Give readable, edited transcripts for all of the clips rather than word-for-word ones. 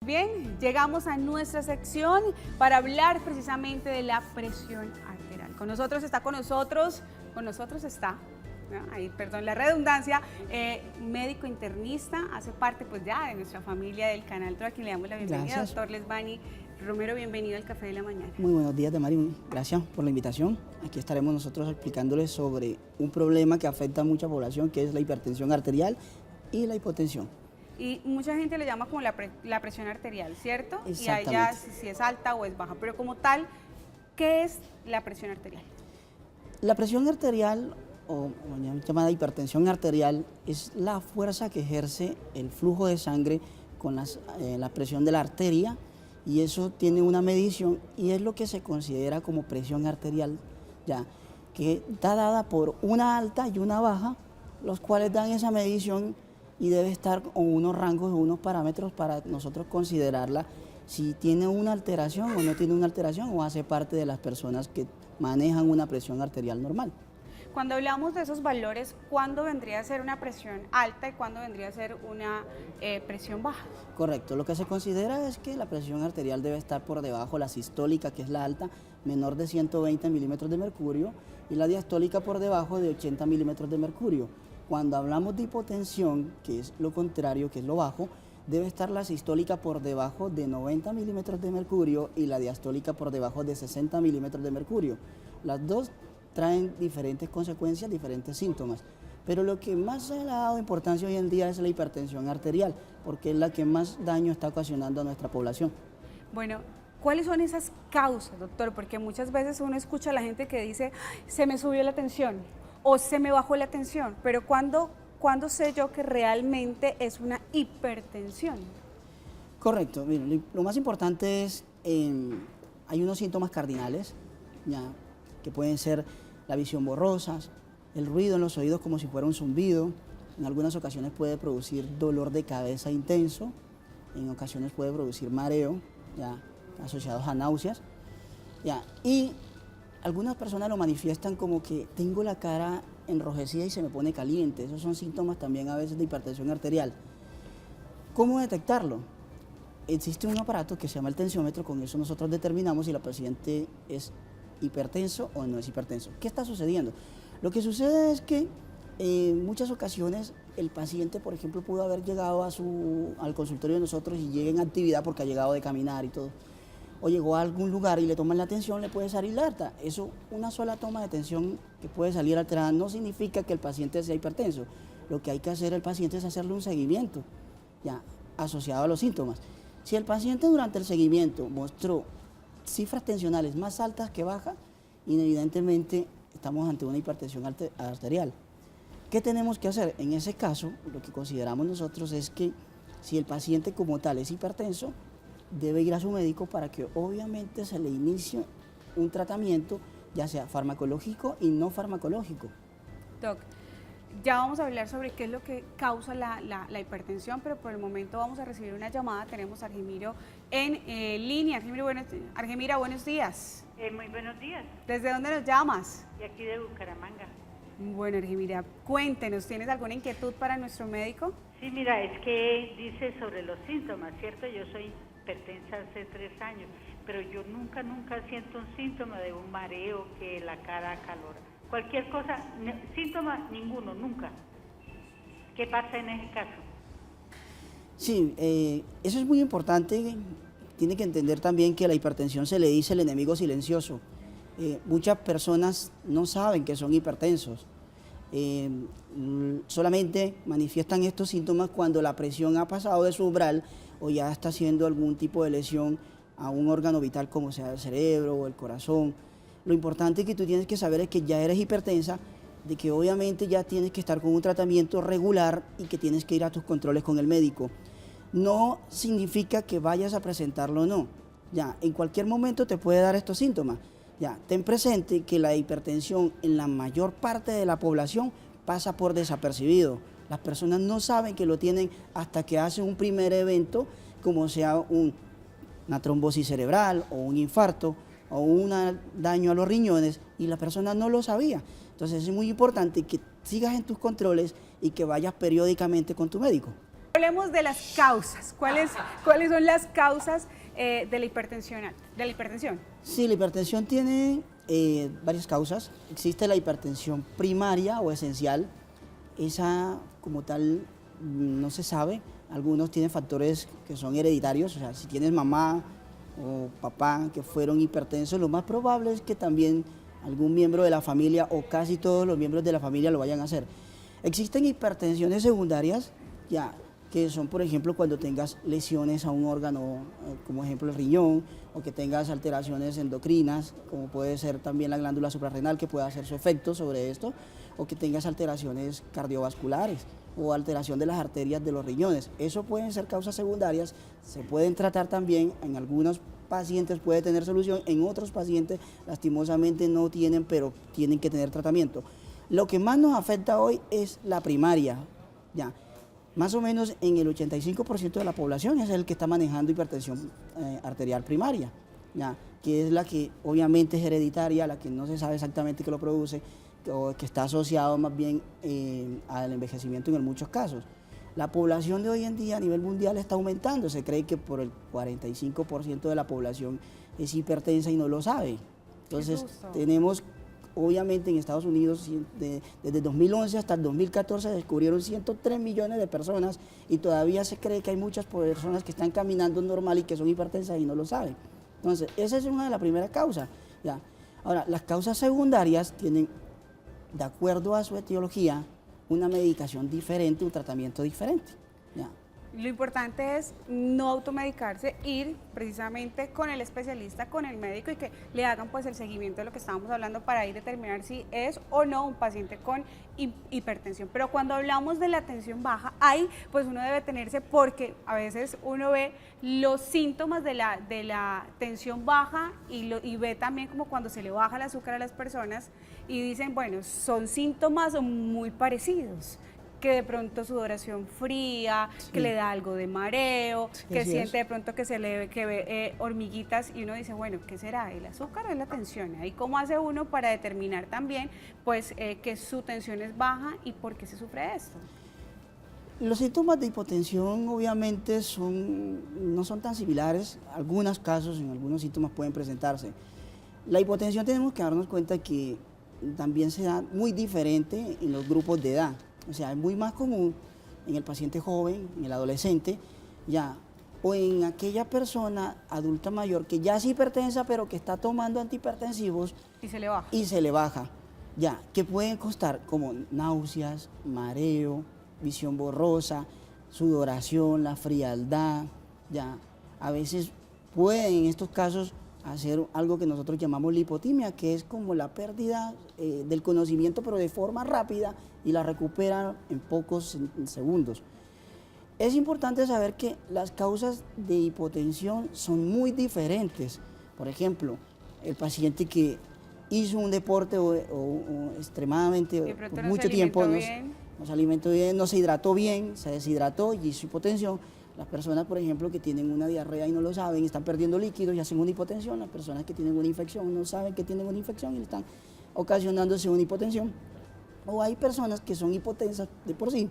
Bien, llegamos a nuestra sección para hablar precisamente de la presión arterial. Con nosotros está, ¿no? Ahí, perdón la redundancia, médico internista, hace parte pues ya de nuestra familia del canal, a quien le damos la bienvenida. Gracias. Doctor Lesbani Romero, bienvenido al Café de la Mañana. Muy buenos días, Damari. Gracias por la invitación. Aquí estaremos nosotros explicándoles sobre un problema que afecta a mucha población, que es la hipertensión arterial y la hipotensión. Y mucha gente le llama como la presión arterial, ¿cierto? Y ahí Exactamente. ya si es alta o es baja, pero como tal, ¿qué es la presión arterial? La presión arterial, o llamada hipertensión arterial, es la fuerza que ejerce el flujo de sangre con la presión de la arteria, y eso tiene una medición y es lo que se considera como presión arterial, ya, que está dada por una alta y una baja, los cuales dan esa medición y debe estar con unos rangos o unos parámetros para nosotros considerarla si tiene una alteración o no tiene una alteración o hace parte de las personas que manejan una presión arterial normal. Cuando hablamos de esos valores, ¿cuándo vendría a ser una presión alta y cuándo vendría a ser una presión baja? Correcto, lo que se considera es que la presión arterial debe estar por debajo, la sistólica, que es la alta, menor de 120 milímetros de mercurio, y la diastólica por debajo de 80 milímetros de mercurio. Cuando hablamos de hipotensión, que es lo contrario, que es lo bajo, debe estar la sistólica por debajo de 90 milímetros de mercurio y la diastólica por debajo de 60 milímetros de mercurio. Las dos traen diferentes consecuencias, diferentes síntomas, pero lo que más se le ha dado importancia hoy en día es la hipertensión arterial, porque es la que más daño está ocasionando a nuestra población. Bueno, ¿cuáles son esas causas, doctor? Porque muchas veces uno escucha a la gente que dice, se me subió la tensión o se me bajó la tensión, pero ¿cuándo sé yo que realmente es una hipertensión? Correcto, mire, lo más importante es, hay unos síntomas cardinales, ya, que pueden ser la visión borrosa, el ruido en los oídos como si fuera un zumbido, en algunas ocasiones puede producir dolor de cabeza intenso, en ocasiones puede producir mareo, ya, asociados a náuseas, ya, y algunas personas lo manifiestan como que tengo la cara enrojecida y se me pone caliente. Esos son síntomas también a veces de hipertensión arterial. ¿Cómo detectarlo? Existe un aparato que se llama el tensiómetro, con eso nosotros determinamos si la paciente es hipertenso o no es hipertenso. ¿Qué está sucediendo? Lo que sucede es que en muchas ocasiones el paciente, por ejemplo, pudo haber llegado al consultorio de nosotros y llega en actividad porque ha llegado de caminar y todo, o llegó a algún lugar y le toman la tensión, le puede salir la alta. Eso, una sola toma de tensión que puede salir alterada no significa que el paciente sea hipertenso. Lo que hay que hacer el paciente es hacerle un seguimiento, ya, asociado a los síntomas. Si el paciente durante el seguimiento mostró cifras tensionales más altas que bajas, evidentemente estamos ante una hipertensión arterial. ¿Qué tenemos que hacer? En ese caso, lo que consideramos nosotros es que si el paciente como tal es hipertenso, debe ir a su médico para que obviamente se le inicie un tratamiento, ya sea farmacológico y no farmacológico. Doc, ya vamos a hablar sobre qué es lo que causa la hipertensión, pero por el momento vamos a recibir una llamada. Tenemos a Argemiro en línea. Argemira, buenos días. Muy buenos días, ¿Desde dónde nos llamas? de aquí de Bucaramanga. Bueno, Argemira, cuéntenos, ¿tienes alguna inquietud para nuestro médico? Sí, mira, es que dice sobre los síntomas, ¿cierto? Yo soy hipertensa hace 3 años, pero yo nunca siento un síntoma de un mareo, que la cara calor. Cualquier cosa, síntoma ninguno, nunca. ¿Qué pasa en ese caso? Sí, eso es muy importante. Tiene que entender también que a la hipertensión se le dice el enemigo silencioso. Muchas personas no saben que son hipertensos. Solamente manifiestan estos síntomas cuando la presión ha pasado de su umbral o ya está haciendo algún tipo de lesión a un órgano vital como sea el cerebro o el corazón. Lo importante que tú tienes que saber es que ya eres hipertensa, de que obviamente ya tienes que estar con un tratamiento regular y que tienes que ir a tus controles con el médico. No significa que vayas a presentarlo o no. Ya, en cualquier momento te puede dar estos síntomas. Ya, ten presente que la hipertensión en la mayor parte de la población pasa por desapercibido. Las personas no saben que lo tienen hasta que hacen un primer evento, como sea una trombosis cerebral o un infarto o un daño a los riñones, y la persona no lo sabía. Entonces es muy importante que sigas en tus controles y que vayas periódicamente con tu médico. Hablemos de las causas. ¿Cuáles son las causas de la hipertensión alta, de la hipertensión? Sí, la hipertensión tiene varias causas. Existe la hipertensión primaria o esencial. Esa como tal no se sabe. Algunos tienen factores que son hereditarios, o sea, si tienes mamá o papá que fueron hipertensos, lo más probable es que también algún miembro de la familia o casi todos los miembros de la familia lo vayan a hacer. Existen hipertensiones secundarias, ya, que son, por ejemplo, cuando tengas lesiones a un órgano, como ejemplo el riñón, o que tengas alteraciones endocrinas, como puede ser también la glándula suprarrenal, que puede hacer su efecto sobre esto, o que tengas alteraciones cardiovasculares o alteración de las arterias de los riñones. Eso pueden ser causas secundarias, se pueden tratar también, en algunos pacientes puede tener solución, en otros pacientes lastimosamente no tienen, pero tienen que tener tratamiento. Lo que más nos afecta hoy es la primaria, ya. Más o menos en el 85% de la población es el que está manejando hipertensión arterial primaria, ya, que es la que obviamente es hereditaria, la que no se sabe exactamente qué lo produce, o que está asociado más bien al envejecimiento en muchos casos. La población de hoy en día a nivel mundial está aumentando, se cree que por el 45% de la población es hipertensa y no lo sabe. Entonces tenemos, obviamente en Estados Unidos, desde 2011 hasta el 2014 descubrieron 103 millones de personas y todavía se cree que hay muchas personas que están caminando normal y que son hipertensas y no lo saben. Entonces, esa es una de las primeras causas, ¿ya? Ahora, las causas secundarias tienen, de acuerdo a su etiología, una medicación diferente, un tratamiento diferente, ¿ya? Lo importante es no automedicarse, ir precisamente con el especialista, con el médico y que le hagan pues el seguimiento de lo que estábamos hablando para ahí determinar si es o no un paciente con hipertensión. Pero cuando hablamos de la tensión baja, ahí pues uno debe tenerse porque a veces uno ve los síntomas de la tensión baja y ve también como cuando se le baja el azúcar a las personas y dicen, bueno, son síntomas muy parecidos, que de pronto sudoración fría, sí, que le da algo de mareo, sí, que siente de pronto que se le ve hormiguitas y uno dice, bueno, ¿qué será? ¿El azúcar o es la tensión? ¿Y cómo hace uno para determinar también pues que su tensión es baja y por qué se sufre esto? Los síntomas de hipotensión obviamente no son tan similares, en algunos casos, en algunos síntomas pueden presentarse. La hipotensión tenemos que darnos cuenta que también se da muy diferente en los grupos de edad. O sea, es muy más común en el paciente joven, en el adolescente, ya, o en aquella persona adulta mayor que ya es hipertensa, pero que está tomando antihipertensivos. Y se le baja. Y se le baja, ya, que pueden costar como náuseas, mareo, visión borrosa, sudoración, la frialdad, ya. A veces pueden en estos casos hacer algo que nosotros llamamos lipotimia, que es como la pérdida del conocimiento, pero de forma rápida, y la recuperan en pocos segundos. Es importante saber que las causas de hipotensión son muy diferentes. Por ejemplo, el paciente que hizo un deporte o extremadamente por mucho tiempo, no se alimentó bien, no se hidrató bien, se deshidrató y hizo hipotensión. Las personas, por ejemplo, que tienen una diarrea y no lo saben, están perdiendo líquidos y hacen una hipotensión. Las personas que tienen una infección no saben que tienen una infección y están ocasionándose una hipotensión. O hay personas que son hipotensas de por sí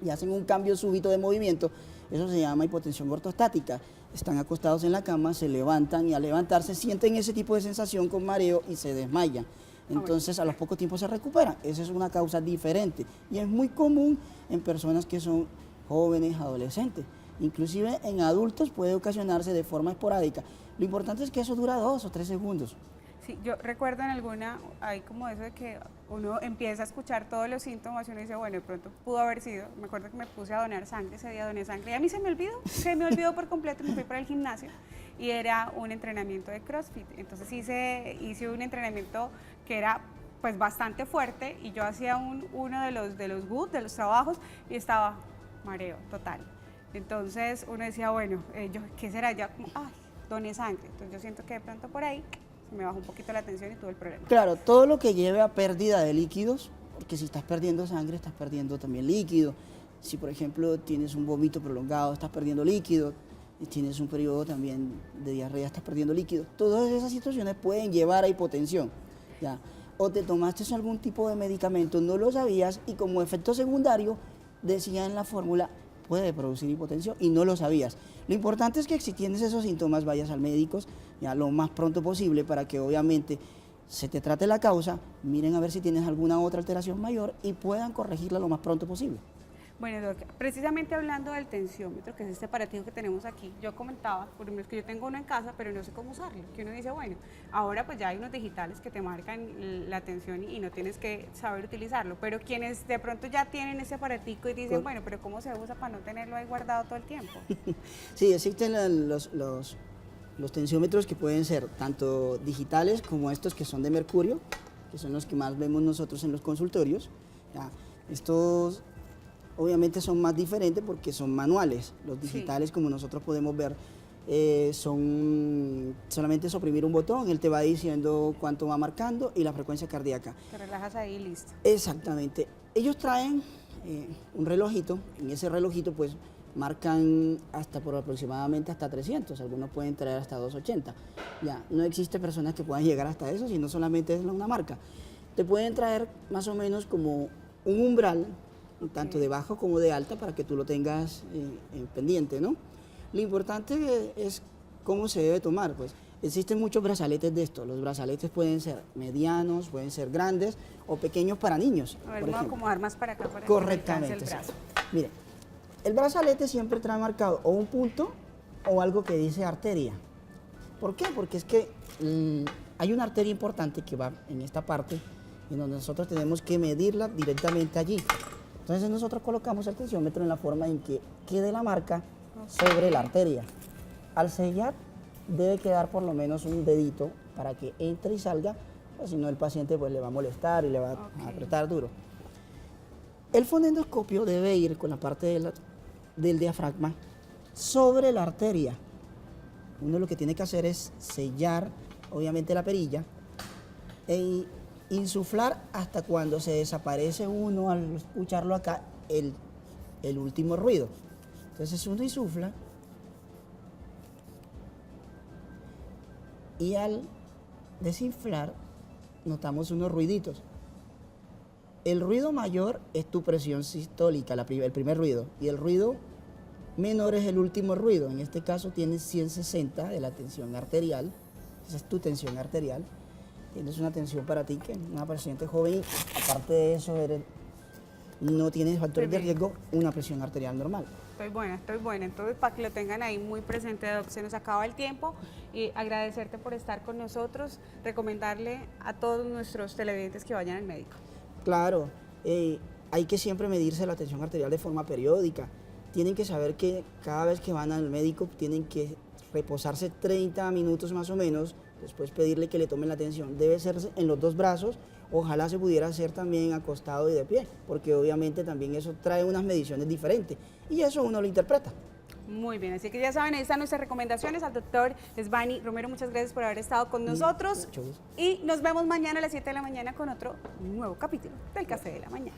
y hacen un cambio súbito de movimiento. Eso se llama hipotensión ortostática. Están acostados en la cama, se levantan y al levantarse sienten ese tipo de sensación con mareo y se desmayan. Entonces a los pocos tiempos se recuperan. Esa es una causa diferente y es muy común en personas que son jóvenes, adolescentes. Inclusive en adultos puede ocasionarse de forma esporádica. Lo importante es que eso dura 2 o 3 segundos. Sí, yo recuerdo en alguna, hay como eso de que uno empieza a escuchar todos los síntomas y uno dice, bueno, de pronto pudo haber sido. Me acuerdo que me puse a donar sangre, ese día doné sangre y a mí se me olvidó por completo, me fui para el gimnasio y era un entrenamiento de CrossFit. Entonces hice un entrenamiento que era pues bastante fuerte y yo hacía uno de los good, de los trabajos y estaba mareo total. Entonces uno decía, bueno, ¿qué será? Ya como, ay, doné sangre. Entonces yo siento que de pronto por ahí me bajó un poquito la tensión y tuve el problema. Claro, todo lo que lleve a pérdida de líquidos, porque si estás perdiendo sangre, estás perdiendo también líquido. Si, por ejemplo, tienes un vómito prolongado, estás perdiendo líquido. Y tienes un periodo también de diarrea, estás perdiendo líquido. Todas esas situaciones pueden llevar a hipotensión, ¿ya? O te tomaste algún tipo de medicamento, no lo sabías, y como efecto secundario, decía en la fórmula, puede producir hipotensión y no lo sabías. Lo importante es que si tienes esos síntomas vayas al médico ya lo más pronto posible para que obviamente se te trate la causa, miren a ver si tienes alguna otra alteración mayor y puedan corregirla lo más pronto posible. Bueno, Doc, precisamente hablando del tensiómetro, que es este aparatico que tenemos aquí, yo comentaba, por ejemplo, que yo tengo uno en casa, pero no sé cómo usarlo, que uno dice, bueno, ahora pues ya hay unos digitales que te marcan la tensión y no tienes que saber utilizarlo, pero quienes de pronto ya tienen ese aparatico y dicen, bueno, pero ¿cómo se usa para no tenerlo ahí guardado todo el tiempo? Sí, existen los tensiómetros que pueden ser tanto digitales como estos que son de mercurio, que son los que más vemos nosotros en los consultorios. Ya, estos obviamente son más diferentes porque son manuales. Los digitales, sí, como nosotros podemos ver, son solamente es oprimir un botón, él te va diciendo cuánto va marcando y la frecuencia cardíaca. Te relajas ahí y listo. Exactamente. Ellos traen un relojito, en ese relojito pues marcan hasta por aproximadamente hasta 300, algunos pueden traer hasta 280. Ya, no existe personas que puedan llegar hasta eso, sino solamente es una marca. Te pueden traer más o menos como un umbral, tanto de bajo como de alta, para que tú lo tengas pendiente, ¿no? Lo importante es cómo se debe tomar, pues. Existen muchos brazaletes de estos. Los brazaletes pueden ser medianos, pueden ser grandes o pequeños para niños. A ver, vamos a acomodar más para acá para correctamente, que el brazo. Mire, el brazalete siempre trae marcado o un punto o algo que dice arteria. ¿Por qué? Porque es que hay una arteria importante que va en esta parte en donde nosotros tenemos que medirla directamente allí. Entonces nosotros colocamos el tensiómetro en la forma en que quede la marca sobre la arteria. Al sellar debe quedar por lo menos un dedito para que entre y salga, o si no el paciente pues le va a molestar y le va a apretar duro. El fonendoscopio debe ir con la parte del diafragma sobre la arteria. Uno lo que tiene que hacer es sellar obviamente la perilla e insuflar hasta cuando se desaparece uno al escucharlo acá el último ruido. Entonces uno insufla y al desinflar notamos unos ruiditos. El ruido mayor es tu presión sistólica, el primer ruido, y el ruido menor es el último ruido. En este caso tienes 160 de la tensión arterial, esa es tu tensión arterial. Tienes una tensión para ti, que una paciente joven, aparte de eso, no tienes factores de riesgo, una presión arterial normal. Estoy buena. Entonces, para que lo tengan ahí muy presente, Doc, se nos acaba el tiempo y agradecerte por estar con nosotros, recomendarle a todos nuestros televidentes que vayan al médico. Claro, hay que siempre medirse la tensión arterial de forma periódica. Tienen que saber que cada vez que van al médico tienen que reposarse 30 minutos más o menos, después pedirle que le tomen la tensión. Debe ser en los dos brazos, ojalá se pudiera hacer también acostado y de pie, porque obviamente también eso trae unas mediciones diferentes y eso uno lo interpreta. Muy bien, así que ya saben, ahí están nuestras recomendaciones al doctor Svani Romero. Muchas gracias por haber estado con nosotros y nos vemos mañana a las 7 de la mañana con otro nuevo capítulo del Café de la Mañana.